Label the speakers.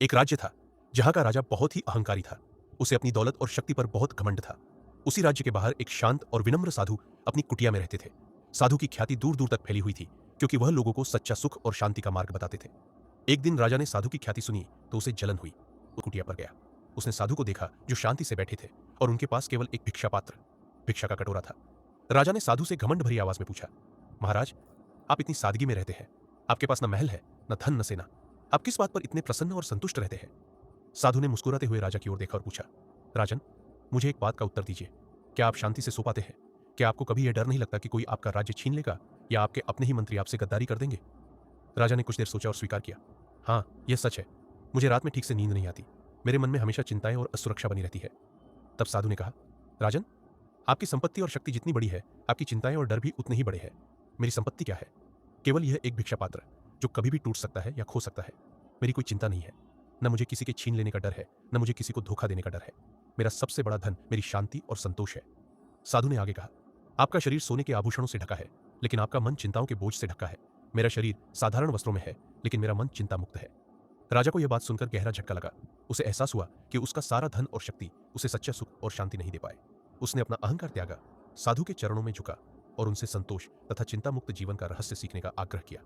Speaker 1: एक राज्य था जहां का राजा बहुत ही अहंकारी था। उसे अपनी दौलत और शक्ति पर बहुत घमंड था। उसी राज्य के बाहर एक शांत और विनम्र साधु अपनी कुटिया में रहते थे। साधु की ख्याति दूर दूर तक फैली हुई थी, क्योंकि वह लोगों को सच्चा सुख और शांति का मार्ग बताते थे। एक दिन राजा ने साधु की ख्याति सुनी तो उसे जलन हुई। वो कुटिया पर गया। उसने साधु को देखा जो शांति से बैठे थे और उनके पास केवल एक भिक्षा पात्र, भिक्षा का कटोरा था। राजा ने साधु से घमंड भरी आवाज में पूछा, महाराज, आप इतनी सादगी में रहते हैं, आपके पास न महल है, न धन, न सेना, आप किस बात पर इतने प्रसन्न और संतुष्ट रहते हैं? साधु ने मुस्कुराते हुए राजा की ओर देखा और पूछा, राजन, मुझे एक बात का उत्तर दीजिए, क्या आप शांति से सो पाते हैं? क्या आपको कभी यह डर नहीं लगता कि कोई आपका राज्य छीन लेगा या आपके अपने ही मंत्री आपसे गद्दारी कर देंगे? राजा ने कुछ देर सोचा और स्वीकार किया, हाँ, यह सच है, मुझे रात में ठीक से नींद नहीं आती, मेरे मन में हमेशा चिंताएं और असुरक्षा बनी रहती है। तब साधु ने कहा, राजन, आपकी संपत्ति और शक्ति जितनी बड़ी है, आपकी चिंताएं और डर भी उतने ही बड़े हैं। मेरी संपत्ति क्या है? केवल यह एक भिक्षा पात्र जो कभी भी टूट सकता है या खो सकता है। मेरी कोई चिंता नहीं है, न मुझे किसी के छीन लेने का डर है, न मुझे किसी को धोखा देने का डर है। मेरा सबसे बड़ा धन मेरी शांति और संतोष है। साधु ने आगे कहा, आपका शरीर सोने के आभूषणों से ढका है, लेकिन आपका मन चिंताओं के बोझ से ढका है। मेरा शरीर साधारण वस्त्रों में है, लेकिन मेरा मन चिंता मुक्त है। राजा को यह बात सुनकर गहरा झटका लगा। उसे एहसास हुआ कि उसका सारा धन और शक्ति उसे सच्चा सुख और शांति नहीं दे पाए। उसने अपना अहंकार त्यागा, साधु के चरणों में झुका और उनसे संतोष तथा चिंता मुक्त जीवन का रहस्य सीखने का आग्रह किया।